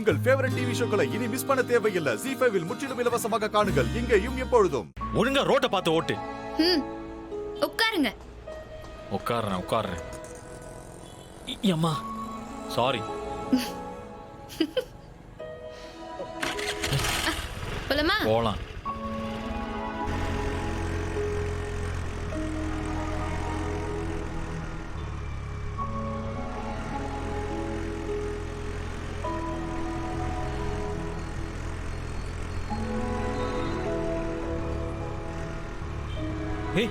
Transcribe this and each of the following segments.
உங்கள் favourite TV ஷோக்களை இனி miss பண்ண தேவையில்லை. ZEE5 இல் முற்றிலும் இலவசமாக காணுங்கள். இங்கேயும் எப்பொழுதும். ஒழுங்கா ரோட்ட பார்த்து ஓட்டு. உட்காருங்க. உட்கார்றேன். அம்மா சாரி. போலாமா? போலாம். Hey.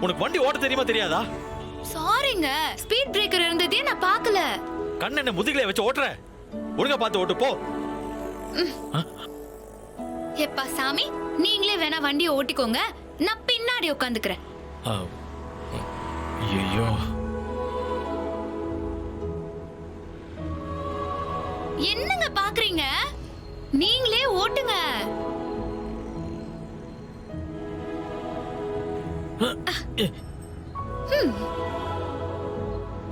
உனக்கு வண்டி ஓட்ட தெரியுமா தெரியாதா? சாரிங்க, ஸ்பீட் பிரேக்கர் இருந்ததே நான் பார்க்கல. கண்ணு என்ன முதுகுல வச்சு ஓட்டுற? ஒழுங்கா பார்த்து ஓட்டு போ. எப்பா சாமி, நீங்களே வேணா வண்டியை ஓட்டிக்கோங்க, நான் பின்னாடி உட்காந்துக்கிறேன். ஐயோ, என்னங்க பாக்குறீங்க? நீங்களே ஓட்டுங்க.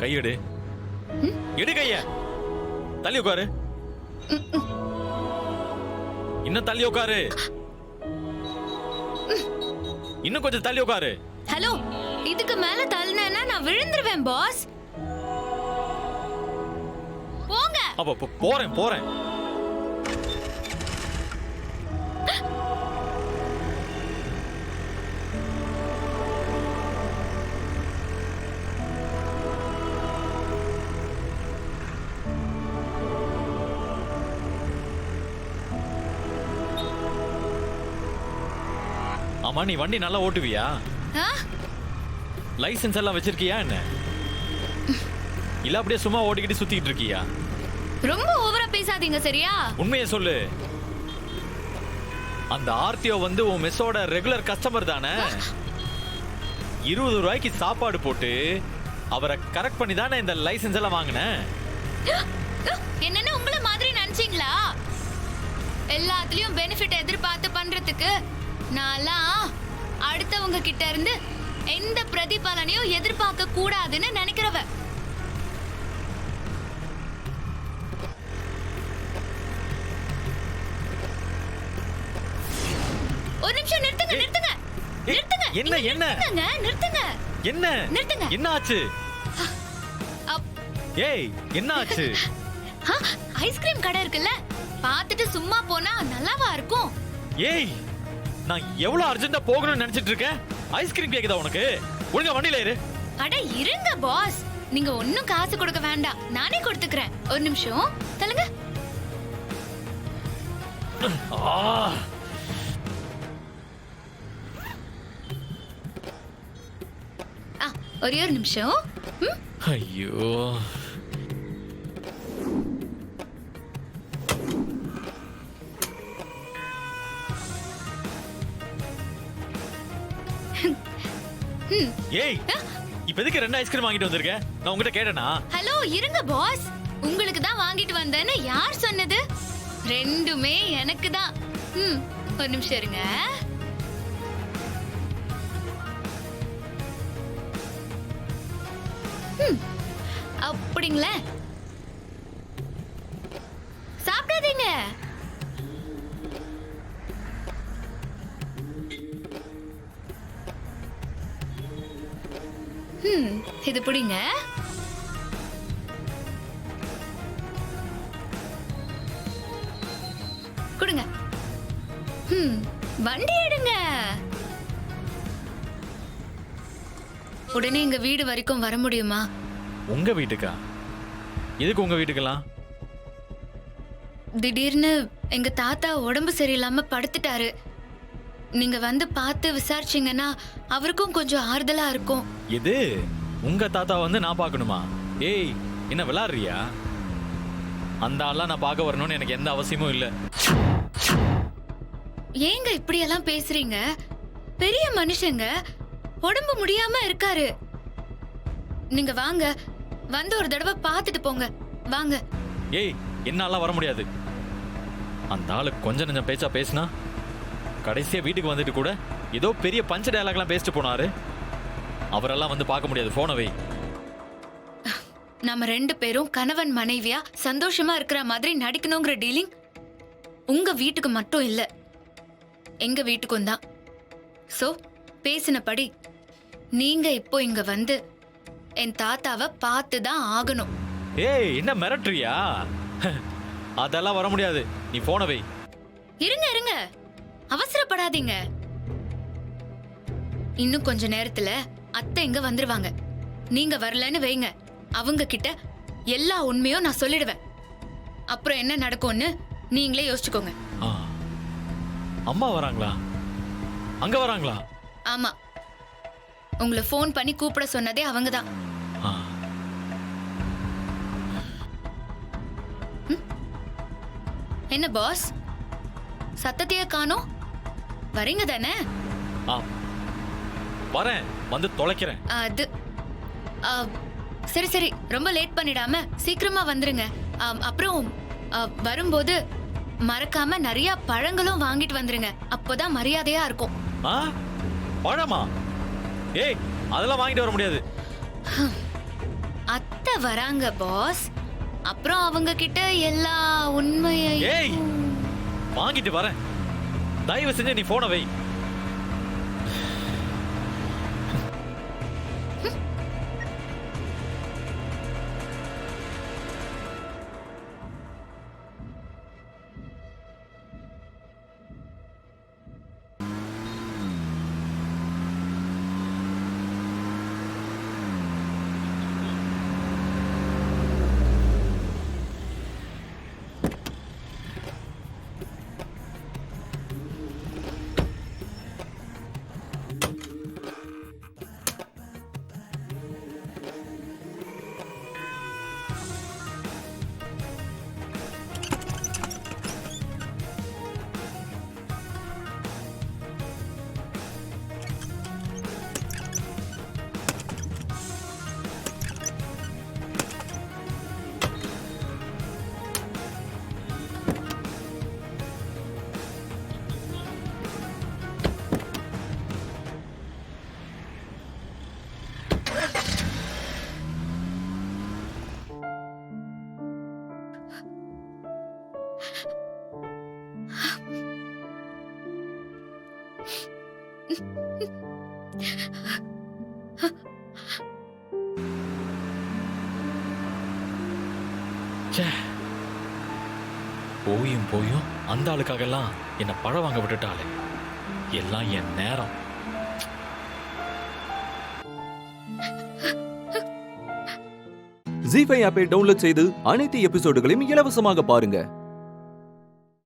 கையெடு. எடு கைய. தள்ளி உட்காரு. இன்னும் தள்ளி உட்காரு. இன்னும் கொஞ்சம் தள்ளி உட்காரு. ஹலோ, இதுக்கு மேல தள்ளினா நான் விழுந்துருவேன் பாஸ். போங்க. அப்ப போறேன். ஆமா, நீ வண்டி நல்லா ஓட்டுவியா? லைசென்ஸ் எல்லாம் வச்சிருக்கியா என்ன? இல்ல அப்படியே சும்மா ஓட்டிக்கிட்டு சுத்திட்டு இருக்கியா? ரொம்ப ஓவரா பேசாதீங்க சரியா? உண்மையை சொல்லு. அந்த ஆர்டிஓ வந்து உன் மெஸ்ஸோட ரெகுலர் கஸ்டமர் தானே? 20 ரூபாய்க்கு சாப்பாடு போட்டு அவரை கரெக்ட் பண்ணி தானே இந்த லைசென்ஸ் எல்லாம் வாங்கினேன். என்னன்னு உங்களை மாதிரி நினைச்சீங்களா? எல்லாத்துலயும் பெனிஃபிட் எதிர்பார்த்து பண்றதுக்கு நான்லாம் அடுத்தவங்க கிட்ட இருந்து எந்த பிரதிபலனையும் எதிர்பார்க்க கூடாதுன்னு நினைக்கிறவ. ஒரு நிமிஷம் நிறுத்துங்க. என்ன ஆச்சு? ஏய், என்ன ஆச்சு? ஐஸ்கிரீம் கடை இருக்குல்ல, பார்த்துட்டு சும்மா போனா நல்லாவா இருக்கும்? ஏய், நான் எவ்வளவு அர்ஜென்ட்டா போகணும்னு நினைச்சிட்டு இருக்கேன். ஐஸ்கிரீம் கேக்குதா உனக்கு? ஒழுங்கா வண்டியில ஏறு. அட இருங்க பாஸ், நீங்க ஒன்னும் காசு கொடுக்க வேண்டாம், நானே கொடுத்துக்கிறேன். ஒரு நிமிஷம் தள்ளுங்க. ஒரே ஒரு நிமிஷம். ஐயோ, ஏய், இப்ப எதுக்கு 2 ஐஸ்கிரீம் வாங்கிட்டு வந்திருக்க? நான் உங்ககிட்ட கேட்டேனா? ஹலோ இருங்க பாஸ், உங்களுக்கு தான் வாங்கிட்டு வந்தேன்னு யார் சொன்னது? ரெண்டுமே எனக்கு தான். ஒரு நிமிஷம் இருங்க. அப்படிங்களே, சாப்பிடாதீங்க. இது புடிங்க. கொடுங்க. வண்டி எடுங்க. உடனே எங்க வீடு வரைக்கும் வர முடியுமா? உங்க வீட்டுக்கா? எதுக்கு உங்க வீட்டுக்கெல்லாம்? திடீர்னு எங்க தாத்தா உடம்பு சரியில்லாம படுத்துட்டாரு. நீங்க வந்து பார்த்து விசாரிச்சீங்கன்னா அவருக்கும் கொஞ்சம் ஆறுதலா இருக்கும். எது? உங்க தாத்தா வந்து நான் பார்க்கணுமா? ஏய், என்ன விளையாடுறியா? அந்த ஆளா நான் பார்க்க வரணும்னு எனக்கு எந்த அவசியமும் இல்ல. ஏங்க இப்படி எல்லாம் பேசுறீங்க? பெரிய மனுஷங்க, உடம்பு முடியாம இருக்காரு. நீங்க வாங்க, வந்து ஒரு தடவை பார்த்துட்டு போங்க. வாங்க. ஏய், என்னால வர முடியாது. அந்த ஆளு கொஞ்சம் நெஞ்சம் பேச்சா பேசினா கடைசியா வீட்டுக்கு வந்துட்டு கூட ஏதோ பெரிய பஞ்ச டயலாக்லாம் பேசிட்டு போனாரு. அவரெல்லாம் வந்து பார்க்க முடியாது. போனை வை. நம்ம 2 பேரும் கணவன் மனைவியா சந்தோஷமா இருக்கிற மாதிரி நடிக்கணுங்கிற டீலிங் உங்க வீட்டுக்கு மட்டும் இல்ல, எங்க வீட்டுக்கும் தான். சோ பேசினபடி நீங்க இப்போ இங்க வந்து என் தாத்தாவை பார்த்து தான் ஆகணும். ஏய், என்ன மிரட்டுறியா? அதெல்லாம் வர முடியாது. நீ போனை வை. இருங்க இருங்க, அவசரப்படாதீங்க. இன்னும் கொஞ்ச நேரத்துல அத்தை இங்க வந்துருவாங்க. நீங்க வரலன்னு வைங்க, அவங்க கிட்ட எல்லா உண்மையும் நான் சொல்லிடுவேன். அப்புறம் என்ன நடக்கும்னு நீங்களே யோசிச்சுக்கோங்க. ஆ. அம்மா வராங்களா? அங்க வராங்களா? ஆமா, உங்களை ஃபோன் பண்ணி கூப்பிட சொன்னதே அவங்க தான். ஆ. என்ன பாஸ், சத்தத்தையே காணோம்? வரீங்க தானே? ஆ. வரேன், வந்து தொலைக்கிறேன். அது சரி சரி, ரொம்ப லேட் பண்ணிடாம சீக்கிரமா வந்துருங்க. அப்புறம் வரும்போது மறக்காம நிறைய பழங்களும் வாங்கிட்டு வந்துருங்க. அப்போதான் மரியாதையா இருக்கும். ஆ? பழமா? ஏய், அதெல்லாம் வாங்கிட்டு வர முடியாது. அத்தை வராங்க பாஸ், அப்புறம் அவங்க கிட்ட எல்லா ஏய், உண்மையையும். வாங்கிட்டு வரேன். தயவு செஞ்சு நீ போனை வை. போயும் போயும் அந்த ஆளுக்காகலாம் என்ன பழம் வாங்க விட்டுட்டாளே. எல்லாம் என் நேரம். ஜீ5 ஆப்பை டவுன்லோட் செய்து அனைத்து எபிசோடுகளையும் இலவசமாக பாருங்க.